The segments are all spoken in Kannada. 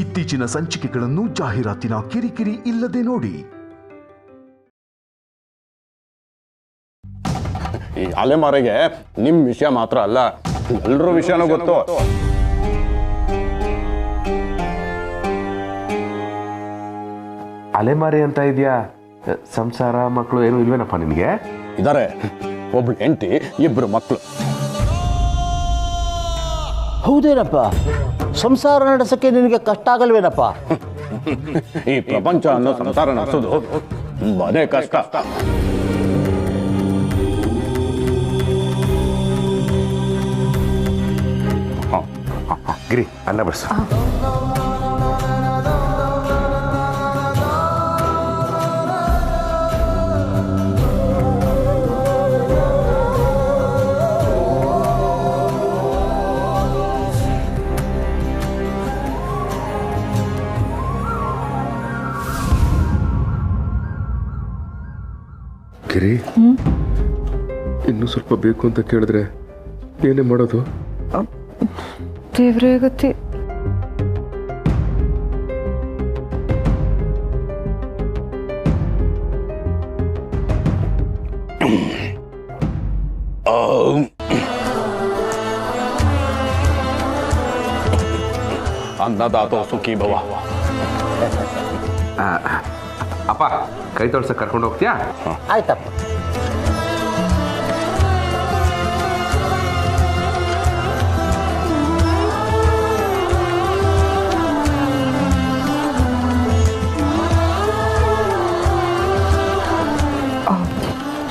ಇತ್ತೀಚಿನ ಸಂಚಿಕೆಗಳನ್ನು ಜಾಹೀರಾತಿನ ಕಿರಿಕಿರಿ ಇಲ್ಲದೆ ನೋಡಿ. ಈ ಅಲೆಮಾರಿಗೆ ನಿಮ್ಮ ವಿಷಯ ಮಾತ್ರ ಅಲ್ಲ, ಎಲ್ಲರ ವಿಷಯನೂ ಗೊತ್ತು. ಅಲೆಮಾರಿ ಅಂತ ಇದೆಯಾ? ಸಂಸಾರ ಮಕ್ಕಳು ಏನು ಇಲ್ವೇನಪ್ಪ ನಿನಗೆ? ಇದಾರೆ, ಒಬ್ಳು ಹೆಂಡತಿ, ಇಬ್ರು ಮಕ್ಕಳು. ಹೌದೇನಪ್ಪ, ಸಂಸಾರ ನಡೆಸಕ್ಕೆ ನಿನಗೆ ಕಷ್ಟ ಆಗಲ್ವೇನಪ್ಪ? ಈ ಪ್ರಪಂಚ ಅನ್ನೋ ಸಂಸಾರ ನಡೆಸೋದು ತುಂಬಾನೇ ಕಷ್ಟ. ಗಿರಿ, ಅನ್ನ ಬಡಿಸು. ಗಿರಿ, ಇನ್ನೂ ಸ್ವಲ್ಪ ಬೇಕು ಅಂತ ಕೇಳಿದ್ರೆ ಏನೇ ಮಾಡೋದು? ದೇವ್ರೇ ಗತಿ. ಅನ್ನದಾತೋ ಸುಖಿ ಭವ. ಅಪ್ಪ, ಕೈ ತೊಳ್ಸಕ್ಕೆ ಕರ್ಕೊಂಡು ಹೋಗ್ತೀಯಾ? ಆಯ್ತಪ್ಪ.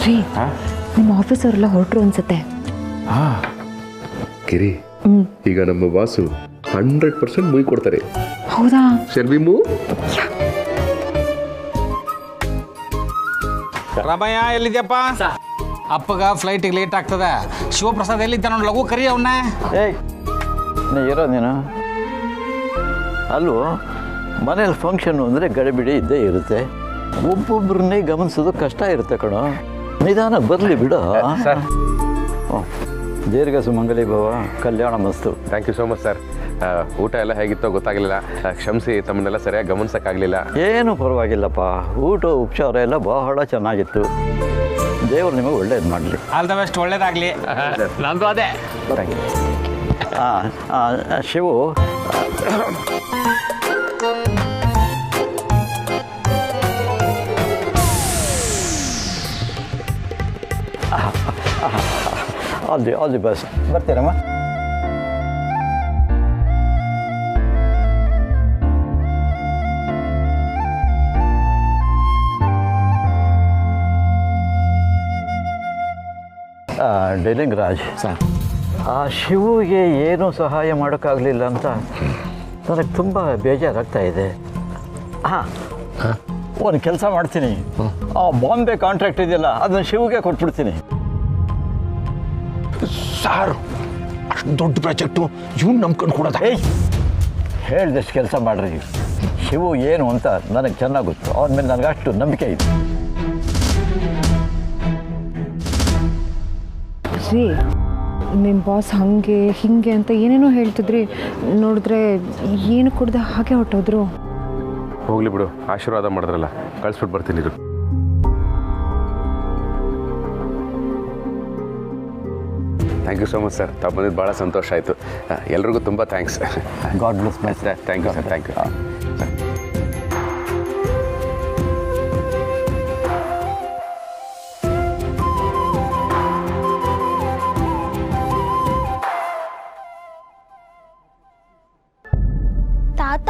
ರೀ, ನಿಮ್ಮ ಆಫೀಸವರೆಲ್ಲ ಹೊರಟ್ರು ಅನ್ಸುತ್ತೆ. ಗಿರಿ, ಈಗ ನಮ್ಮ ವಾಸು 100% ಮುಗಿ ಕೊಡ್ತಾರೆ. ಹೌದಾ? ಶೆಲ್ವಿ ಮೂ. ರಮಯ್ಯ ಎಲ್ಲಿದ್ಯಪ್ಪ? ಅಪ್ಪಗ ಫ್ಲೈಟಿಗೆ ಲೇಟ್ ಆಗ್ತದ. ಶಿವಪ್ರಸಾದ್ ಎಲ್ಲಿದ್ದ ನೋಡಿ, ಲಘು ಕರಿ ಅವನ್ನ. ಏಯ್, ನೀ ಇರೋ ನೀನು ಅಲ್ಲೂ ಮನೇಲಿ ಫಂಕ್ಷನ್ನು ಅಂದರೆ ಗಡಿಬಿಡಿ ಇದ್ದೇ ಇರುತ್ತೆ. ಒಬ್ಬೊಬ್ಬರನ್ನೇ ಗಮನಿಸೋದು ಕಷ್ಟ ಇರುತ್ತೆ ಕಣೋ. ನಿಧಾನ ಬರಲಿ ಬಿಡು. ದೀರ್ಘ ಸುಮಂಗಲಿ ಭವ, ಕಲ್ಯಾಣ ಮಸ್ತು. Thank you so much sir. ಊಟ ಎಲ್ಲ ಹೇಗಿತ್ತೋ ಗೊತ್ತಾಗಲಿಲ್ಲ, ಕ್ಷಮಿಸಿ, ತಮ್ಮನ್ನೆಲ್ಲ ಸರಿಯಾಗಿ ಗಮನಿಸೋಕ್ಕಾಗಲಿಲ್ಲ. ಏನು ಪರವಾಗಿಲ್ಲಪ್ಪ, ಊಟ ಉಪಚಾರ ಎಲ್ಲ ಬಹಳ ಚೆನ್ನಾಗಿತ್ತು. ದೇವರು ನಿಮಗೆ ಒಳ್ಳೇದು ಮಾಡಲಿ. ಆಲ್ ದ ಬೆಸ್ಟ್, ಒಳ್ಳೇದಾಗಲಿ. ನಂದು ಅದೇ. Shivu, all the best. ಬರ್ತೀರಮ್ಮ? ಡೇಲಿಂಗ್ ರಾಜ್ ಸರ್, ಆ ಶಿವುಗೆ ಏನೂ ಸಹಾಯ ಮಾಡೋಕ್ಕಾಗಲಿಲ್ಲ ಅಂತ ನನಗೆ ತುಂಬ ಬೇಜಾರಾಗ್ತಾ ಇದೆ. ಒಂದು ಕೆಲಸ ಮಾಡ್ತೀನಿ, ಆ ಬಾಂಬೆ ಕಾಂಟ್ರಾಕ್ಟ್ ಇದೆಯಲ್ಲ ಅದನ್ನು ಶಿವುಗೆ ಕೊಟ್ಬಿಡ್ತೀನಿ. ಸಾರು, ಅಷ್ಟು ದೊಡ್ಡ ಪ್ರಾಜೆಕ್ಟು ಇವ್ನು ನಂಬ್ಕೊಂಡು ಕೊಡೋದ? ಹೇಳಿದಷ್ಟು ಕೆಲಸ ಮಾಡ್ರಿ. ಶಿವು ಏನು ಅಂತ ನನಗೆ ಚೆನ್ನಾಗಿ ಗೊತ್ತು. ಅವನ ಮೇಲೆ ನನಗೆ ಅಷ್ಟು ನಂಬಿಕೆ ಇದೆ. ರೀ, ನಿಮ್ಮ ಬಾಸ್ ಹಾಗೆ ಹಿಂಗೆ ಅಂತ ಏನೇನೋ ಹೇಳ್ತಿದ್ರಿ, ನೋಡಿದ್ರೆ ಏನು ಕೊಡದೆ ಹಾಗೆ ಹೊಟ್ಟೋದ್ರು. ಹೋಗ್ಲಿ ಬಿಡು, ಆಶೀರ್ವಾದ ಮಾಡಿದ್ರಲ್ಲ, ಕಳಿಸ್ಬಿಟ್ಟು ಬರ್ತೀನಿ. ಇದು thank you so much sir. ತಾವು ಬಂದಿದ್ದು ಭಾಳ ಸಂತೋಷ ಆಯಿತು. ಎಲ್ರಿಗೂ ತುಂಬ thanks. God bless my sir. Thank you sir. Thank you. ತಾತ,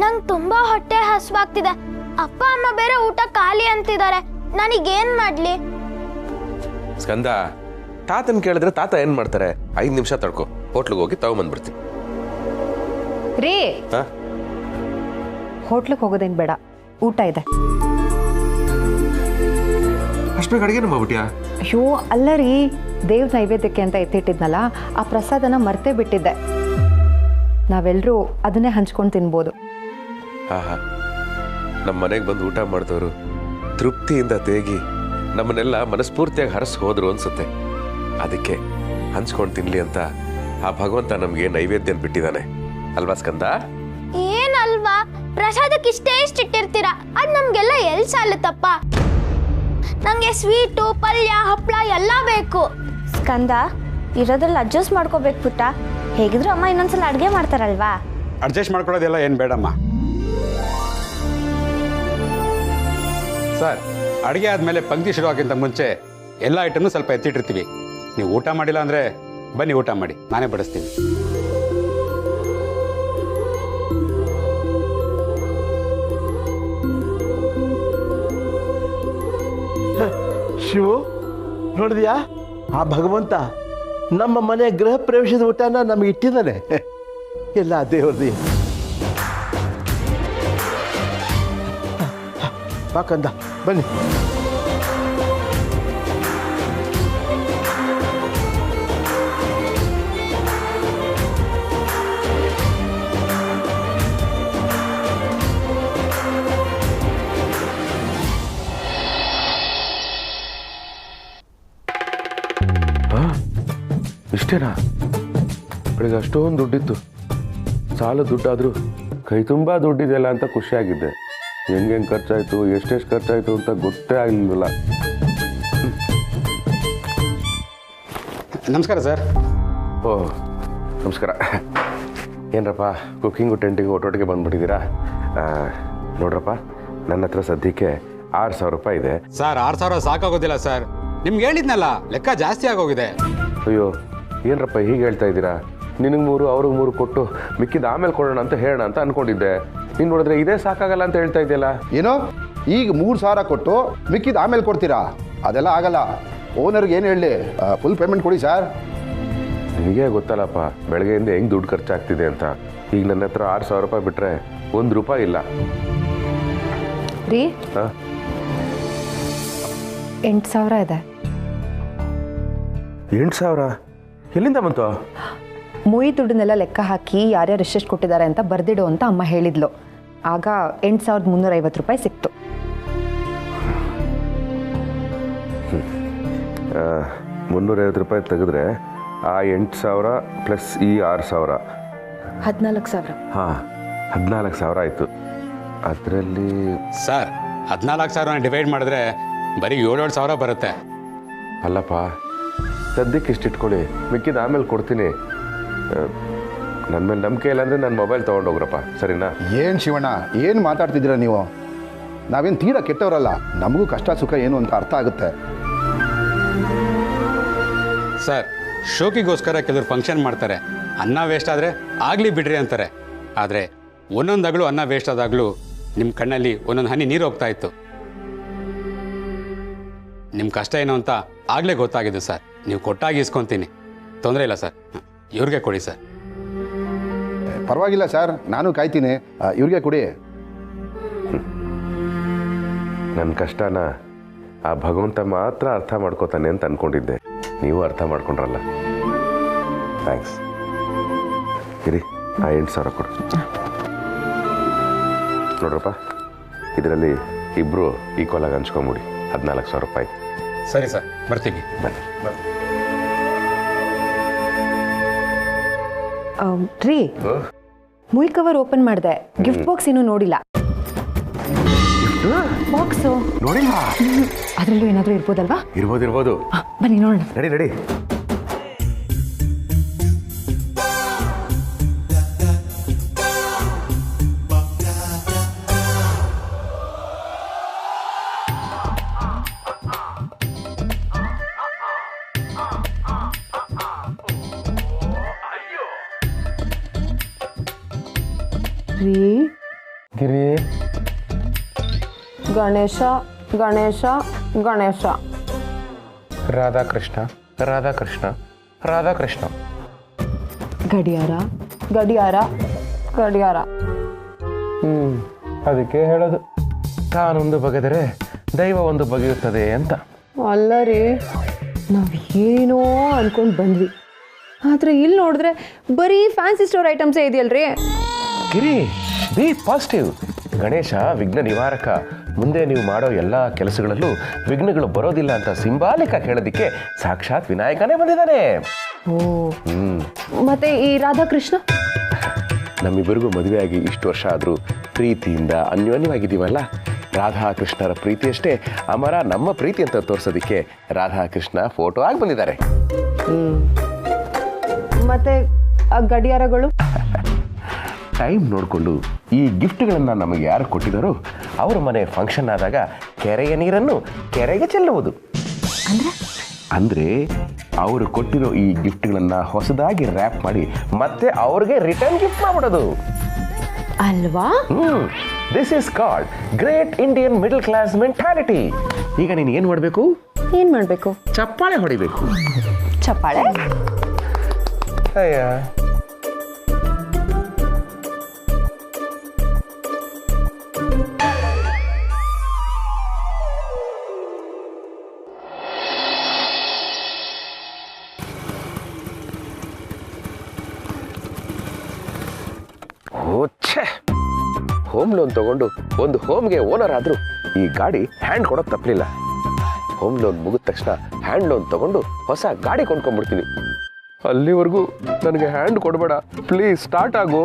ನಂಗೆ ತುಂಬಾ ಹೊಟ್ಟೆ ಹಸಿವಾಗ್ತಿದೆ. ಅಪ್ಪ ಅಮ್ಮ ಬೇರೆ ಊಟ ಖಾಲಿ ಅಂತಿದ್ದಾರೆ. ನನಗೇನ್ ಮಾಡ್ಲಿ? ಸ್ಕಂದ, ತಾತನ್ ಕೇಳಿದ್ರೆ ತಾತ ಏನ್ ಮಾಡ್ತಾರೆ? 5 ನಿಮಿಷ ತಡ್ಕೊ, ಹೋಟ್ಲಿಗೆ ಹೋಗಿ ತಗೊಂಬಂದ್ಬಿಡ್ತೀನಿ. ರೀ, ಹೋಟ್ಲಿಗೆ ಹೋಗೋದೇನು ಬೇಡ, ಊಟ ಇದೆ. ಅಷ್ಟು ಬೇಗ ಅಡುಗೆನೂ ಮಾಡ್ಬಿಟ್ಯಾ? ಅಯ್ಯೋ ಅಲ್ಲ ರೀ, ದೇವ್ರ ನೈವೇದ್ಯಕ್ಕೆ ಅಂತ ಎತ್ತಿಟ್ಟಿದ್ನಲ್ಲ, ಆ ಪ್ರಸಾದನ ಮರ್ತೇ ಬಿಟ್ಟಿದ್ದೆ. ನಾವೆಲ್ಲರೂ ಅದನ್ನೇ ಹಂಚ್ಕೊಂಡು ತಿನ್ಬೋದು. ಹಾ, ನಮ್ಮ ಮನೆಗೆ ಬಂದು ಊಟ ಮಾಡಿದವರು ತೃಪ್ತಿಯಿಂದ ತೇಗಿ ನಮ್ಮನ್ನೆಲ್ಲ ಮನಸ್ಫೂರ್ತಿಯಾಗಿ ಹರಸ್ ಹೋದ್ರು ಅನ್ಸುತ್ತೆ. ಅದಕ್ಕೆ ಹಂಚ್ಕೊಂಡು ತಿನ್ಲಿ ಅಂತ ಆ ಭಗವಂತ ನಮ್ಗೆ ನೈವೇದ್ಯ ಬಿಟ್ಟಿದ್ದಾನೆ ಅಲ್ವಾ ಸ್ಕಂದ? ಏನ್ ಅಲ್ವಾ, ಪ್ರಸಾದಕ್ಕೆ ಇಷ್ಟೇ ಇಟ್ಟಿರ್ತೀರಾ, ಅದ್ ನಮ್ಗೆಲ್ಲ ಎಲ್ ಸಾಲುತ್ತಪ್ಪ. ನಂಗೆ ಸ್ವೀಟು, ಪಲ್ಯ, ಹಪ್ಪಳ ಎಲ್ಲ ಬೇಕು. ಸ್ಕಂದ, ಇರೋದ್ರಲ್ಲಿ ಅಡ್ಜಸ್ಟ್ ಮಾಡ್ಕೋಬೇಕು ಪುಟ್ಟ. ಹೇಗಿದ್ರು ಅಮ್ಮ ಇನ್ನೊಂದ್ಸಲ ಅಡ್ಗೆ ಮಾಡ್ತಾರಲ್ವಾ. ಅಡ್ಜಸ್ಟ್ ಮಾಡ್ಕೊಳ್ಳೋದೆಲ್ಲ ಏನು ಬೇಡಮ್ಮ. ಸರ್, ಅಡುಗೆ ಆದಮೇಲೆ ಪಂಕ್ತಿ ಶುರುವಾಗಿಂತ ಮುಂಚೆ ಎಲ್ಲ ಐಟಮ್ನು ಸ್ವಲ್ಪ ಎತ್ತಿಟ್ಟಿರ್ತೀವಿ. ನೀವು ಊಟ ಮಾಡಿಲ್ಲ ಅಂದರೆ ಬನ್ನಿ ಊಟ ಮಾಡಿ, ನಾನೇ ಬಡಿಸ್ತೀನಿ. ಶಿವು, ನೋಡಿದ್ಯಾ ಆ ಭಗವಂತ ನಮ್ಮ ಮನೆ ಗೃಹ ಪ್ರವೇಶದ ಊಟನ ನಮಗೆ ಇಟ್ಟಿದ್ದಾನೆ. ಎಲ್ಲ ದೇವ್ರದಿ. ಬಾಕಂದ ಬನ್ನಿ. ಇಷ್ಟೇನಾ? ಬೆಳಿಗ್ಗೆ ಅಷ್ಟೊಂದು ದುಡ್ಡಿತ್ತು. ಸಾಲ ದುಡ್ಡಾದರೂ ಕೈ ತುಂಬ ದುಡ್ಡಿದೆಯಲ್ಲ ಅಂತ ಖುಷಿಯಾಗಿದ್ದೆ. ಹೆಂಗೆ ಖರ್ಚಾಯಿತು, ಎಷ್ಟೆಷ್ಟು ಖರ್ಚಾಯಿತು ಅಂತ ಗೊತ್ತೇ ಆಗಲಿಲ್ಲ. ನಮಸ್ಕಾರ ಸರ್. ಓ ನಮಸ್ಕಾರ. ಏನರಪ್ಪ, ಕುಕ್ಕಿಂಗು ಟೆಂಟಿಗೆ ಒಟ್ಟೊಟ್ಟಿಗೆ ಬಂದುಬಿಟ್ಟಿದ್ದೀರಾ? ನೋಡ್ರಪ್ಪ, ನನ್ನ ಹತ್ರ ಸದ್ಯಕ್ಕೆ 6,000 ರೂಪಾಯಿ ಇದೆ. ಸರ್, 6,000 ಸಾಕಾಗೋದಿಲ್ಲ ಸರ್. ನಿಮ್ಗೆ ಹೇಳಿದ್ನಲ್ಲ, ಲೆಕ್ಕ ಜಾಸ್ತಿ ಆಗೋಗಿದೆ. ಅಯ್ಯೋ, ಏನರಪ್ಪ ಹೀಗೆ ಹೇಳ್ತಾ ಇದ್ದೀರಾ? ನಿನಗೆ 3 ಅವ್ರಿಗೆ 3 ಕೊಟ್ಟು ಮಿಕ್ಕಿದ ಆಮೇಲೆ ಕೊಡೋಣ ಅಂತ ಹೇಳೋಣ ಅಂತ ಅಂದ್ಕೊಂಡಿದ್ದೆ. ನೀನು ನೋಡಿದ್ರೆ ಇದೇ ಸಾಕಾಗಲ್ಲ ಅಂತ ಹೇಳ್ತಾ ಇದೆಯಲ್ಲ. ಏನೋ ಈಗ 3,000 ಕೊಟ್ಟು ಮಿಕ್ಕಿದ ಆಮೇಲೆ ಕೊಡ್ತೀರಾ? ಅದೆಲ್ಲ ಆಗಲ್ಲ. ಓನರ್ಗೆ ಏನು ಹೇಳಿ, ಫುಲ್ ಪೇಮೆಂಟ್ ಕೊಡಿ ಸರ್. ನಿನಗೆ ಗೊತ್ತಲ್ಲಪ್ಪ, ಬೆಳಗ್ಗೆಯಿಂದ ಹೆಂಗೆ ದುಡ್ಡು ಖರ್ಚಾಗ್ತಿದೆ ಅಂತ. ಈಗ ನನ್ನ ಹತ್ರ 6,000 ರೂಪಾಯಿ ಬಿಟ್ಟರೆ 1 ರೂಪಾಯಿ ಇಲ್ಲ. ರೀ, ಹಾಂ, 8,000 ಇದೆ. 8,000 ಎಲ್ಲಿಂದ ಬಂತು? ಮುಯಿ ದುಡ್ಡನ್ನೆಲ್ಲ ಲೆಕ್ಕ ಹಾಕಿ ಯಾರ್ಯಾರು ಎಷ್ಟೆಷ್ಟು ಕೊಟ್ಟಿದ್ದಾರೆ ಅಂತ ಬರ್ದಿಡು ಅಂತ ಅಮ್ಮ ಹೇಳಿದ್ಲು. ಆಗ 8,350 ರೂಪಾಯಿ ಸಿಕ್ತು. 350 ರೂಪಾಯಿ ತೆಗೆದ್ರೆ ಆ 8,000 ಪ್ಲಸ್ ಈ 6,000 14,000. ಹಾಂ, 14,000 ಆಯಿತು. ಅದರಲ್ಲಿ ಸರ್, 14,000 ಡಿವೈಡ್ ಮಾಡಿದ್ರೆ ಬರೀ 7,000 ಬರುತ್ತೆ. ಅಲ್ಲಪ್ಪ, ಸದ್ಯಕ್ಕೆ ಇಷ್ಟು ಇಟ್ಕೊಳ್ಳಿ, ಮಿಕ್ಕಿದ ಆಮೇಲೆ ಕೊಡ್ತೀನಿ. ನನ್ನ ಮೇಲೆ ನಂಬಿಕೆ ಇಲ್ಲ ಅಂದರೆ ನನ್ನ ಮೊಬೈಲ್ ತೊಗೊಂಡೋಗ್ರಪ್ಪ, ಸರಿನಾ? ಏನು ಶಿವಣ್ಣ, ಏನು ಮಾತಾಡ್ತಿದ್ದೀರಾ ನೀವು? ನಾವೇನು ತೀರಾ ಕೆಟ್ಟವರಲ್ಲ. ನಮಗೂ ಕಷ್ಟ ಸುಖ ಏನು ಅಂತ ಅರ್ಥ ಆಗುತ್ತೆ. ಸರ್, ಶೋಕಿಗೋಸ್ಕರ ಕೆಲವರು ಫಂಕ್ಷನ್ ಮಾಡ್ತಾರೆ. ಅನ್ನ ವೇಸ್ಟ್ ಆದರೆ ಆಗಲಿ ಬಿಡ್ರಿ ಅಂತಾರೆ. ಆದರೆ ಒಂದೊಂದಾಗಲೂ ಅನ್ನ ವೇಸ್ಟ್ ಆದಾಗಲೂ ನಿಮ್ಮ ಕಣ್ಣಲ್ಲಿ ಒಂದೊಂದು ಹನಿ ನೀರು ಹೋಗ್ತಾ ಇತ್ತು. ನಿಮ್ಮ ಕಷ್ಟ ಏನು ಅಂತ ಆಗಲೇ ಗೊತ್ತಾಗಿದ್ದು ಸರ್. ನೀವು ಕೊಟ್ಟಾಗಿ ಇಸ್ಕೊತೀನಿ, ತೊಂದರೆ ಇಲ್ಲ ಸರ್. ಇವ್ರಿಗೆ ಕೊಡಿ ಸರ್. ಪರವಾಗಿಲ್ಲ ಸರ್, ನಾನು ಕಾಯ್ತೀನಿ. ಇವ್ರಿಗೆ ಕೊಡಿ. ನನ್ನ ಕಷ್ಟನ ಆ ಭಗವಂತ ಮಾತ್ರ ಅರ್ಥ ಮಾಡ್ಕೋತಾನೆ ಅಂತ ಅಂದ್ಕೊಂಡಿದ್ದೆ. ನೀವು ಅರ್ಥ ಮಾಡ್ಕೊಂಡ್ರಲ್ಲ, ಥ್ಯಾಂಕ್ಸ್. ಇರಿ, ಆ 8,000 ಕೊಡು. ನೋಡ್ರಪ್ಪ, ಇದರಲ್ಲಿ ಇಬ್ಬರು ಈಕ್ವಲ್ ಆಗಿ ಹಂಚ್ಕೊಂಬಿಡಿ. 14,000 ರೂಪಾಯಿ. ಸರಿ ಸರ್, ಬರ್ತೀವಿ. ಬನ್ನಿ. ರೀ, ಮುಯ್ ಕವರ್ ಓಪನ್ ಮಾಡಿದೆ. ಗಿಫ್ಟ್ ಬಾಕ್ಸ್ ಇನ್ನೂ ನೋಡಿಲ್ಲ. ಬಾಕ್ಸು ನೋಡಿಲ್ಲ? ಅದರಲ್ಲೂ ಏನಾದರೂ ಇರ್ಬೋದಲ್ವಾ? ಇರ್ಬೋದು. ಬನ್ನಿ ನೋಡೋಣ. ನಡಿ. ರೀ, ಗಿರಿ, ಗಣೇಶ ಗಣೇಶ ಗಣೇಶ. ರಾಧಾಕೃಷ್ಣ ರಾಧಾಕೃಷ್ಣ ರಾಧಾಕೃಷ್ಣ. ಗಡಿಯಾರ ಗಡಿಯಾರ ಗಡಿಯಾರ. ಅದಕ್ಕೆ ಹೇಳೋದು, ತಾನೊಂದು ಬಗೆದರೆ ದೈವ ಒಂದು ಬಗೆಯುತ್ತದೆ ಅಂತ. ಅಲ್ಲ ರೀ, ನಾವು ಏನೋ ಅನ್ಕೊಂಡು ಬಂದ್ವಿ. ಆದರೆ ಇಲ್ಲಿ ನೋಡಿದ್ರೆ ಬರೀ ಫ್ಯಾನ್ಸಿ ಸ್ಟೋರ್ ಐಟಮ್ಸೇ ಇದೆಯಲ್ರಿ. ಗಿರಿ, ಬಿ ಪಾಸಿಟಿವ್. ಗಣೇಶ ವಿಘ್ನ ನಿವಾರಕ. ಮುಂದೆ ನೀವು ಮಾಡೋ ಎಲ್ಲ ಕೆಲಸಗಳಲ್ಲೂ ವಿಘ್ನಗಳು ಬರೋದಿಲ್ಲ ಅಂತ ಸಿಂಬಾಲಿಕ ಹೇಳೋದಕ್ಕೆ ಸಾಕ್ಷಾತ್ ವಿನಾಯಕನೇ ಬಂದಿದ್ದಾನೆ. ಓ, ಮತ್ತೆ ಈ ರಾಧಾಕೃಷ್ಣ? ನಮ್ಮಿಬ್ಬರಿಗೂ ಮದುವೆಯಾಗಿ ಇಷ್ಟು ವರ್ಷ ಆದರೂ ಪ್ರೀತಿಯಿಂದ ಅನ್ಯೋನ್ಯವಾಗಿದ್ದೀವಲ್ಲ, ರಾಧಾಕೃಷ್ಣರ ಪ್ರೀತಿಯಷ್ಟೇ ಅಮರ ನಮ್ಮ ಪ್ರೀತಿ ಅಂತ ತೋರಿಸೋದಕ್ಕೆ ರಾಧಾಕೃಷ್ಣ ಫೋಟೋ ಆಗಿ ಬಂದಿದ್ದಾರೆ. ಮತ್ತೆ ಗಡಿಯಾರಗಳು ಟೈಮ್ ನೋಡಿಕೊಂಡು ಈ ಗಿಫ್ಟ್ಗಳನ್ನು ನಮಗೆ ಯಾರು ಕೊಟ್ಟಿದ್ದಾರೋ ಅವ್ರ ಮನೆ ಫಂಕ್ಷನ್ ಆದಾಗ ಕೆರೆಯ ನೀರನ್ನು ಕೆರೆಗೆ ಚೆಲ್ಲುವುದು. ಅಂದರೆ ಅವರು ಕೊಟ್ಟಿರೋ ಈ ಗಿಫ್ಟ್ಗಳನ್ನು ಹೊಸದಾಗಿ ರ್ಯಾಪ್ ಮಾಡಿ ಮತ್ತೆ ಅವ್ರಿಗೆ ರಿಟರ್ನ್ ಗಿಫ್ಟ್ ಮಾಡ್ಬಿಡೋದು ಅಲ್ವಾ? This is called great Indian middle class mentality. ಈಗ ನೀನು ಏನು ಮಾಡಬೇಕು? ಏನ್ ಮಾಡ್ಬೇಕು? ಚಪ್ಪಾಳೆ ಹೊಡಿಬೇಕು. ಚಪ್ಪಾಳೆ? ಅಯ್ಯ, ಹೋಮ್ ಲೋನ್ ತಗೊಂಡು ಒಂದು ಹೋಮ್ಗೆ ಓನರ್ ಆದರೂ ಈ ಗಾಡಿ ಹ್ಯಾಂಡ್ ಕೊಡೋದು ತಪ್ಪಲಿಲ್ಲ. ಹೋಮ್ ಲೋನ್ ಮುಗಿದ ತಕ್ಷಣ ಹ್ಯಾಂಡ್ ಲೋನ್ ತಗೊಂಡು ಹೊಸ ಗಾಡಿ ಕೊಂಡ್ಕೊಂಡ್ಬಿಡ್ತೀನಿ. ಅಲ್ಲಿವರೆಗೂ ನನಗೆ ಹ್ಯಾಂಡ್ ಕೊಡಬೇಡ ಪ್ಲೀಸ್, ಸ್ಟಾರ್ಟ್ ಆಗು.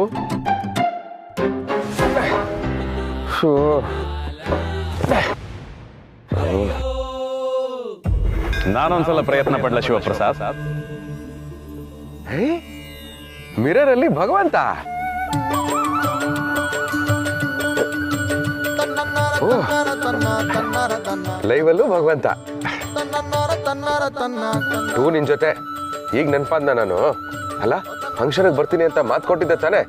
ನಾನೊಂದ್ಸಲ ಪ್ರಯತ್ನ ಪಡ್ಲ ಶಿವಪ್ರಸಾದ್. ಮಿರರ್ ಅಲ್ಲಿ ಭಗವಂತ. ಲೈವಲ್ಲೂ ಭಗವಂತ. ಟೂ ನಿನ್ ಜೊತೆ ಈಗ ನೆನ್ಪಾದ್ನ ನಾನು. ಅಲ್ಲ, ಫಂಕ್ಷನ್ಗೆ ಬರ್ತೀನಿ ಅಂತ ಮಾತು ಕೊಟ್ಟಿದ್ದೆ ತಾನೆ,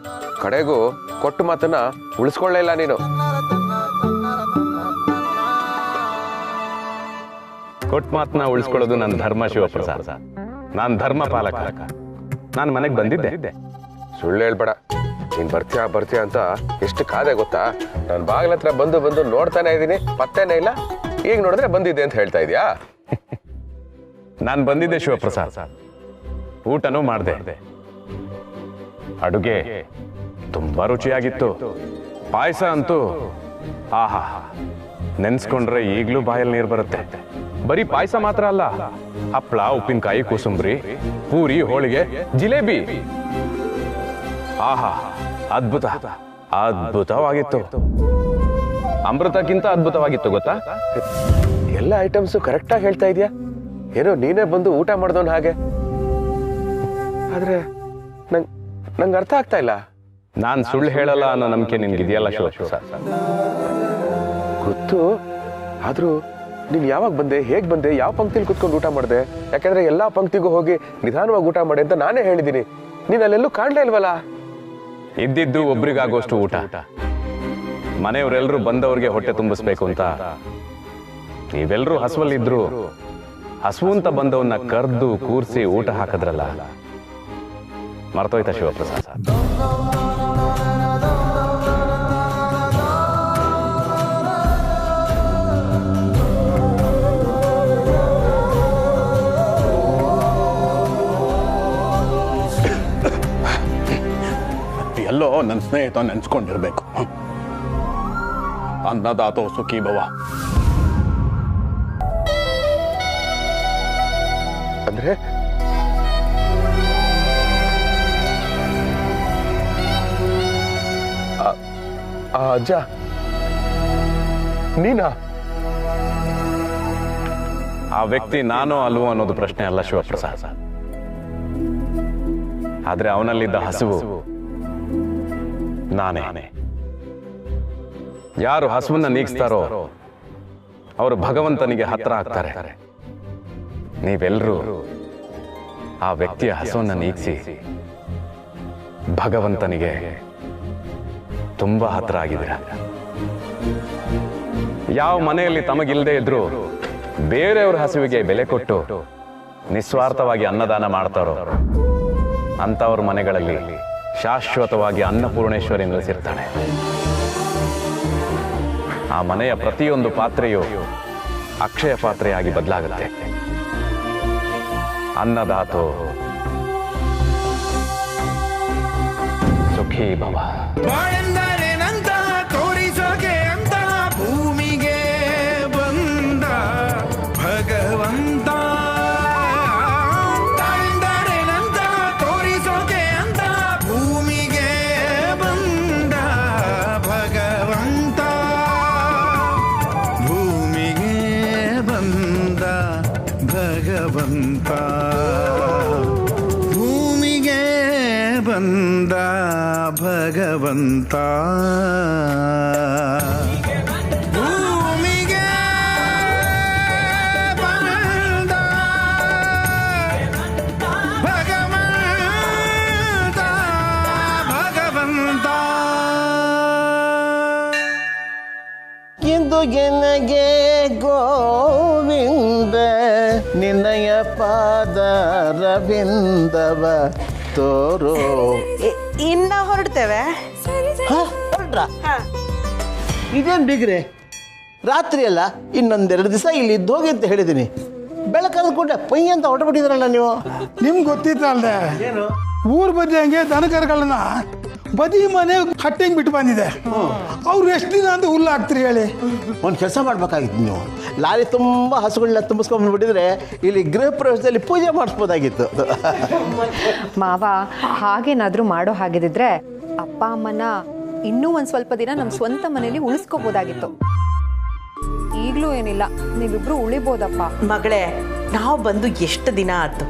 ಕಡೆಗೂ ಕೊಟ್ಟು ಮಾತನ್ನ ಉಳಿಸ್ಕೊಳ್ಳೇ ಇಲ್ಲ ನೀನು. ಕೊಟ್ಟು ಮಾತನ್ನ ಉಳಿಸ್ಕೊಳ್ಳೋದು ನನ್ನ ಧರ್ಮ ಶಿವಪ್ರಸಾದ್. ನಾನು ಧರ್ಮ ಪಾಲಕ. ನಾನು ಮನೆಗೆ ಬಂದಿದ್ದೆ. ಸುಳ್ಳು ಹೇಳ್ಬೇಡ. ನೀನ್ ಬರ್ತೀಯಾ ಅಂತ ಎಷ್ಟು ಕಾದೆ ಗೊತ್ತಾ? ನಾನು ಬಾಗಿಲ ಹತ್ರ ಬಂದು ನೋಡ್ತಾನೆ ಇದ್ದೀನಿ, ಪತ್ತೇನೇ ಇಲ್ಲ. ಈಗ ನೋಡಿದ್ರೆ ಬಂದಿದ್ದೆ ಅಂತ ಹೇಳ್ತಾ ಇದೀಯಾ? ನಾನು ಬಂದಿದ್ದೆ ಶಿವಪ್ರಸಾದ್. ಊಟನೂ ಮಾಡಿದೆ. ಅಡುಗೆ ತುಂಬಾ ರುಚಿಯಾಗಿತ್ತು. ಪಾಯಸ ಅಂತೂ ಆಹಾ, ನೆನ್ಸ್ಕೊಂಡ್ರೆ ಈಗಲೂ ಬಾಯಲ್ಲಿ ನೀರು ಬರುತ್ತೆ. ಬರೀ ಪಾಯಸ ಮಾತ್ರ ಅಲ್ಲ, ಹಪ್ಪಳ, ಉಪ್ಪಿನಕಾಯಿ, ಕೋಸಂಬರಿ, ಪೂರಿ, ಹೋಳಿಗೆ, ಜಿಲೇಬಿ. ಆಹಾ, ಅದ್ಭುತವಾಗಿತ್ತು. ಅಮೃತಕ್ಕಿಂತ ಅದ್ಭುತವಾಗಿತ್ತು ಗೊತ್ತಾ? ಎಲ್ಲ ಐಟಮ್ಸು ಕರೆಕ್ಟಾಗಿ ಹೇಳ್ತಾ ಇದೆಯಾ? ಏನೋ ನೀನೇ ಬಂದು ಊಟ ಮಾಡ್ದವನ್ ಹಾಗೆ. ಆದ್ರೆ ನಂಗೆ ಅರ್ಥ ಆಗ್ತಾ ಇಲ್ಲ. ನಾನು ಸುಳ್ಳು ಹೇಳಲ್ಲ ಅನ್ನೋ ನಂಬಿಕೆ ನಿನ್ಗಿದೆಯಲ್ಲ ಶಿವಪ್ರಸಾದ್? ಗೊತ್ತು. ಆದ್ರೂ ನೀನ್ ಯಾವಾಗ ಬಂದೆ, ಹೇಗ್ ಬಂದೆ, ಯಾವ ಪಂಕ್ತಿಲಿ ಕುತ್ಕೊಂಡು ಊಟ ಮಾಡಿದೆ? ಯಾಕಂದ್ರೆ ಎಲ್ಲಾ ಪಂಕ್ತಿಗೂ ಹೋಗಿ ನಿಧಾನವಾಗಿ ಊಟ ಮಾಡಿ ಅಂತ ನಾನೇ ಹೇಳಿದ್ದೀನಿ. ನೀನ್ ಅಲ್ಲೆಲ್ಲೂ ಕಾಣ್ಲೇ ಇಲ್ವಲ್ಲ? ಇದ್ದಿದ್ದು ಒಬ್ರಿಗಾಗೋಷ್ಟು ಊಟ. ಮನೆಯವರೆಲ್ಲರೂ ಬಂದವ್ರಿಗೆ ಹೊಟ್ಟೆ ತುಂಬಿಸ್ಬೇಕು ಅಂತ ನೀವೆಲ್ಲರೂ ಹಸುವಲ್ಲಿದ್ರು ಹಸು ಅಂತ ಬಂದವನ್ನ ಕರ್ದು ಕೂರಿಸಿ ಊಟ ಹಾಕಿದ್ರಲ್ಲ, ಮರ್ತೋಯ್ತಾ ಶಿವಪ್ರಸಾದ್? ಎಲ್ಲೋ ನನ್ನ ಸ್ನೇಹಿತ ನೆನ್ಸ್ಕೊಂಡಿರ್ಬೇಕು. ಅನ್ನದಾತೋ ಸುಖೀ ಭವ. ಅಂದ್ರೆ ಅಜ್ಜ ನೀನಾ? ಆ ವ್ಯಕ್ತಿ ನಾನೋ ಅಲ್ವೋ ಅನ್ನೋದು ಪ್ರಶ್ನೆ ಅಲ್ಲ ಶಿವಪ್ರಸಾದ್. ಆದ್ರೆ ಅವನಲ್ಲಿದ್ದ ಹಸುವು ನಾನೇ. ಯಾರು ಹಸುವನ್ನ ನೀಗಿಸ್ತಾರೋ ಅವರು ಭಗವಂತನಿಗೆ ಹತ್ರ ಆಗ್ತಾರೆ. ನೀವೆಲ್ಲರೂ ಆ ವ್ಯಕ್ತಿಯ ಹಸುವನ್ನ ನೀಗಿಸಿ ಭಗವಂತನಿಗೆ ತುಂಬಾ ಹತ್ರ ಆಗಿದ್ದೀರ. ಯಾವ ಮನೆಯಲ್ಲಿ ತಮಗಿಲ್ಲದೆ ಇದ್ರು ಬೇರೆಯವ್ರ ಹಸುವಿಗೆ ಬೆಲೆ ಕೊಟ್ಟು ನಿಸ್ವಾರ್ಥವಾಗಿ ಅನ್ನದಾನ ಮಾಡ್ತಾರೋ ಅಂತವ್ರ ಮನೆಗಳಲ್ಲಿ ಶಾಶ್ವತವಾಗಿ ಅನ್ನಪೂರ್ಣೇಶ್ವರಿ ನೆಲೆಸಿರ್ತಾಳೆ. ಆ ಮನೆಯ ಪ್ರತಿಯೊಂದು ಪಾತ್ರೆಯು ಅಕ್ಷಯ ಪಾತ್ರೆಯಾಗಿ ಬದಲಾಗುತ್ತೆ. ಅನ್ನದಾತೋ ಸುಖೀ ಭವ. ತೋರಿಸೋಕೆ ಅಂತ ಭೂಮಿಗೆ ಬಂದ ಭಗವಂತ, ತೋರಿಸೋಕೆ ಅಂತ ಭೂಮಿಗೆ ಭಗವಂತ ಭೂಮಿಗೆ ಬಂದ ಭಗವಂತ ಭೂಮಿಗೆ ಬಂದ ಭಗವಂತ ಭಗವಂತ ಇಂದು ಗೆನಗೆ ಗೋವಿಂದ ನಿನ್ನಯ ಪಾದ ರವಿಂದವ ತೋರೋ. ಇನ್ನ ಹೊರಡ್ತೇವೆ. ಹೊರಡ್ರ ಇದೇನು ಬಿಗ್ರೆ, ರಾತ್ರಿ ಅಲ್ಲ, ಇನ್ನೊಂದೆರಡು ದಿವಸ ಇಲ್ಲಿ ಇದ್ದು ಹೋಗಿ ಅಂತ ಹೇಳಿದ್ದೀನಿ. ಬೆಳಕಾದ ಕೂಡಲೇ ಪೈ ಅಂತ ಹೊರಟುಬಿಟ್ಟಿದ್ರಲ್ಲ ನೀವು. ನಿಮ್ಗೆ ಗೊತ್ತಿತ್ತಲ್ದೆ ಊರ್ ಬದಿ ಹಂಗೆ ದನಕರುಗಳನ್ನ ಬದಿ ಮನೆ ಹಟ್ಟಿಂಗ್ ಬಿಟ್ಟು ಬಂದಿದೆ. ಅವ್ರು ಎಷ್ಟು ದಿನ ಅಂತ ಹುಲ್ಲು ಹಾಕ್ತಿರಿ ಹೇಳಿ? ಒಂದು ಕೆಲಸ ಮಾಡ್ಬೇಕಾಗಿತ್ತು ನೀವು, ಲಾರಿ ತುಂಬ ಹಸುಗಳನ್ನ ತುಂಬಿಸ್ಕೊಂಡ್ಬಿಟ್ಟಿದ್ರೆ ಇಲ್ಲಿ ಗೃಹ ಪ್ರವೇಶದಲ್ಲಿ ಪೂಜೆ ಮಾಡಿಸ್ಬೋದಾಗಿತ್ತು. ಮಾವ ಹಾಗೇನಾದ್ರೂ ಮಾಡೋ ಹಾಗಿದ್ರೆ ಅಪ್ಪ ಅಮ್ಮನ ಇನ್ನೂ ಒಂದ್ ಸ್ವಲ್ಪ ದಿನ ನಮ್ಮ ಸ್ವಂತ ಮನೇಲಿ ಉಳಿಸ್ಕೋಬೋದಾಗಿತ್ತು. ಈಗಲೂ ಏನಿಲ್ಲ, ನೀವಿಬ್ರು ಉಳಿಬೋದಪ್ಪ. ಮಗಳೇ, ನಾವು ಬಂದು ಎಷ್ಟು ದಿನ ಆಯ್ತು,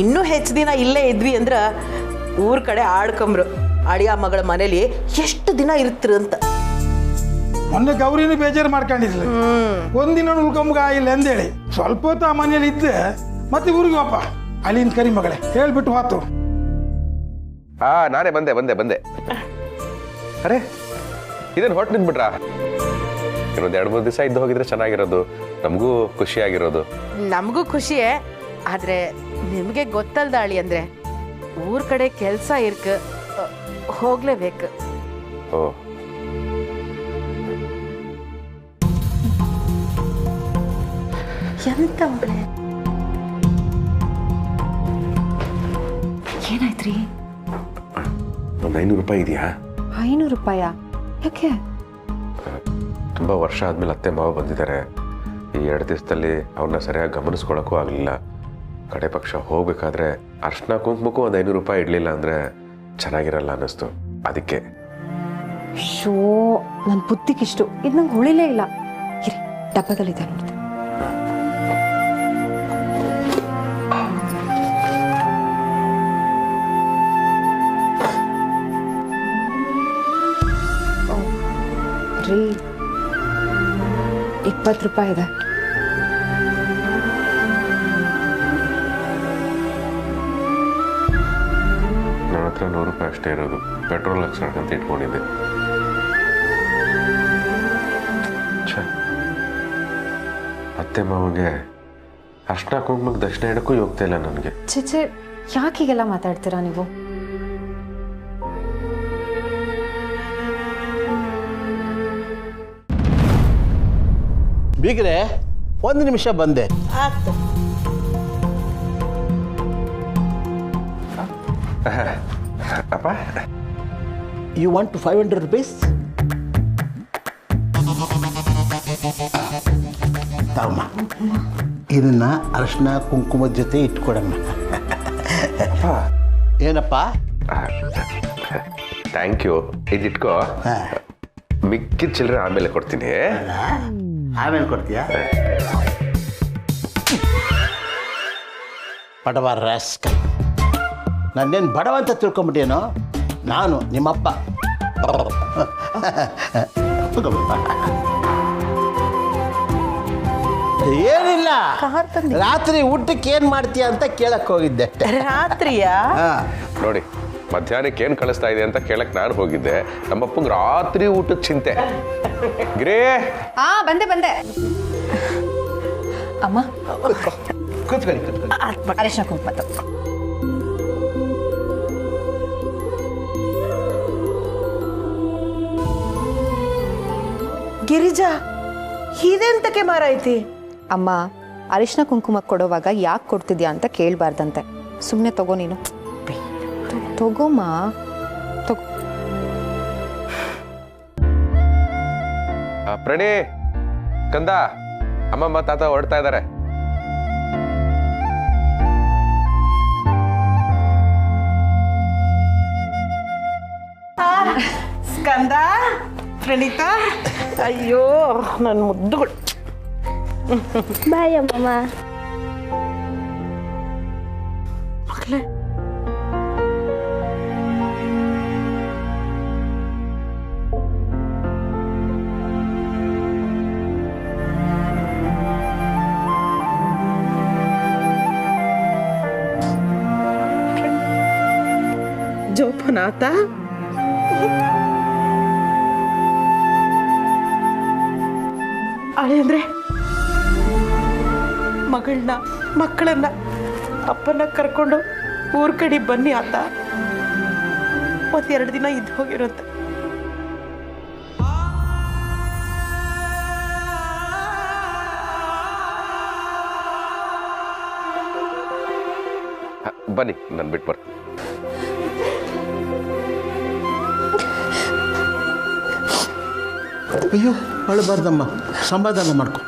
ಇನ್ನೂ ಹೆಚ್ಚು ದಿನ ಇಲ್ಲೇ ಇದ್ವಿ ಅಂದ್ರೆ ಊರ್ ಕಡೆ ಆಡ್ಕೊಂಬ್ರು ಅಳಿಯ ಮಗಳ ಮನೇಲಿ ಎಷ್ಟು ದಿನ ಇರ್ತಿರು ಅಂತ. ಮೊನ್ನೆ ಗೌರಿನೂ ಬೇಜಾರು ಮಾಡ್ಕೊಂಡಿದ್ಲು, ಒಂದಿನ ಉಳ್ಕೊಂಬ ಇಲ್ಲ ಅಂದೇಳಿ ಸ್ವಲ್ಪ ಹೊತ್ತು ಆ ಮನೇಲಿ ಇದ್ದೆ. ಮತ್ತೆ ಊರಿಗೆ ಅಪ್ಪ ಅಲ್ಲಿನ ಕರಿ ಮಗಳೇ ಹೇಳ್ಬಿಟ್ಟು ಹೋತು. ನಾನೇ ಬಂದೆ ಬಂದೆ ಬಂದೆ. ಅರೆ ಇದೇನು ಹೊಟ್ಟು ನಿಂತ್ಬಿಟ್ರಾ? ಇನ್ನೊಂದು 2-3 ದಿವಸ ಇದ್ದು ಹೋಗಿದ್ರೆ ಚೆನ್ನಾಗಿರೋದು, ನಮಗೂ ಖುಷಿಯಾಗಿರೋದು. ನಮಗೂ ಖುಷಿಯೇ, ಆದ್ರೆ ನಿಮಗೆ ಗೊತ್ತಲ್ದ ಅಳಿ ಅಂದ್ರೆ ಊರ್ ಕಡೆ ಕೆಲಸ ಇರ್ಕ ಹೋಗ್ಲೇಬೇಕು. ಓ ಎಂತ ಮಗಳೇ, ಏನಾಯ್ತ್ರಿ? ಒಂದು 500 ರೂಪಾಯಿ ಇದೆಯಾ? 500 ರೂಪಾಯ? ಯಾಕೆ? ತುಂಬ ವರ್ಷ ಆದಮೇಲೆ ಅತ್ತೆ ಮಾವ ಬಂದಿದ್ದಾರೆ. ಈ 2 ದಿವಸದಲ್ಲಿ ಅವ್ರನ್ನ ಸರಿಯಾಗಿ ಗಮನಿಸ್ಕೊಳ್ಳೋಕ್ಕೂ ಆಗಲಿಲ್ಲ. ಕಡೆ ಪಕ್ಷ ಹೋಗ್ಬೇಕಾದ್ರೆ ಅರ್ಶಿನ ಕುಂಕುಮಕ್ಕೂ ಒಂದು 500 ರೂಪಾಯಿ ಇಡಲಿಲ್ಲ ಅಂದರೆ ಚೆನ್ನಾಗಿರಲ್ಲ ಅನ್ನಿಸ್ತು, ಅದಕ್ಕೆ. ಶೋ, ನನ್ನ ಬುದ್ಧಿಗಿಷ್ಟು ಇದು ನಂಗೆ ಉಳಿಲೇ ಇಲ್ಲ. ಇರಿ, ಡಬ್ಬದಲ್ಲಿದೆ ನೋಡ್ತೀನಿ. ರೀ, 20 ರೂಪಾಯಿ ಇದೆ. ನನ್ನ ಹತ್ರ 100 ರೂಪಾಯಿ ಅಷ್ಟೇ ಇರೋದು. ಪೆಟ್ರೋಲ್ ಹಾಕ್ಸೋಣ ಅಂತ ಇಟ್ಕೊಂಡಿದ್ದೆ. ಅತ್ತೆ ಮಾವಗೆ ಅರ್ಶಿನ ಕುಂಕುಮಕ್ಕೆ ದಕ್ಷಿಣ ಇಡಕ್ಕೂ ಹೋಗ್ತಾ ಇಲ್ಲ ನನಗೆ. ಚೇಚೆ, ಯಾಕೆ ಹೀಗೆಲ್ಲ ಮಾತಾಡ್ತೀರಾ ನೀವು? ಬೀಗ್ರೆ, 1 ನಿಮಿಷ ಬಂದೆ. ಅಪ್ಪ, ಯು ವಾಂಟ್ 500 rupees? ತಮ್ಮ, ಇದನ್ನ ಅರಿಶಿನ ಕುಂಕುಮದ ಜೊತೆ ಇಟ್ಕೊಡಮ್ಮ. ಏನಪ್ಪ? Thank you. ಇದಿಟ್ಕೋ, ಮಿಕ್ಕಿದ ಚಿಲ್ಲರೆ ಆಮೇಲೆ ಕೊಡ್ತೀನಿ. ಆಮೇಲೆ ಕೊಡ್ತೀಯಾ? ಬಡವ ರಾಸ್ಕಲ್, ನನ್ನೇನು ಬಡವ ಅಂತ ತಿಳ್ಕೊಂಬಿಟ್ಟೇನೋ? ನಾನು ನಿಮ್ಮಪ್ಪ. ಏನಿಲ್ಲ, ರಾತ್ರಿ ಊಟಕ್ಕೆ ಏನ್ ಮಾಡ್ತೀಯ ಅಂತ ಕೇಳಕ್ ಹೋಗಿದ್ದೆ. ರಾತ್ರಿಯಾ? ನೋಡಿ, ಮಧ್ಯಾಹ್ನಕ್ಕೆ ಏನು ಕಳಿಸ್ತಾ ಇದೆ ಅಂತ ಕೇಳಕ್ ನಾನು ಹೋಗಿದ್ದೆ. ನಮ್ಮಪ್ಪಂಗೆ ರಾತ್ರಿ ಊಟದ ಚಿಂತೆ. ಗ್ರೇ, ಬಂದೆ ಬಂದೆ. ಅಮ್ಮ ಕೂತ್ಕೊಳ್ಳಿ. ಅರಿಶಿನ ಕುಂಕುಮ ತಗೋ. ಗಿರಿಜಾ, ಇದೆಂತಕ್ಕೆ ಮಾರಾಯ್ತಿ? ಅಮ್ಮ, ಅರಿಶಿನ ಕುಂಕುಮ ಕೊಡುವಾಗ ಯಾಕೆ ಕೊಡ್ತಿದ್ಯಾ ಅಂತ ಕೇಳಬಾರ್ದಂತೆ. ಸುಮ್ಮನೆ ತಗೋ ನೀನು. ತಗೋಮ್ಮ, ತಗೋ. ಪ್ರಣಿ, ಕಂದ, ಅಮ್ಮಮ್ಮ ತಾತ ಹೊರಡ್ತಾ ಇದ್ದಾರೆ. ಸ್ಕಂದ, ಪ್ರಣೀತಾ, ಅಯ್ಯೋ ನನ್ನ ಮುದ್ದುಗಳು. ಬಾಯ್ ಅಮ್ಮಮ್ಮ. ಮಗಳೇ ಜೋಪನಾಥ ಅಳೆ ಅಂದ್ರೆ ಮಕ್ಕಳನ್ನ ಅಪ್ಪನ ಕರ್ಕೊಂಡು ಊರ್ ಕಡೆ ಬನ್ನಿ ಆತ ಒಂದೆರಡು ದಿನ ಇದ್ದು ಹೋಗಿರುತ್ತೆ. ಬನ್ನಿ ನಾನು ಬಿಟ್ಟು ಬರ್ತೀನಿ. ಅಯ್ಯೋ ಅಳಬಾರ್ದಮ್ಮ, ಸಮಾಧಾನ ಮಾಡ್ಕೊ.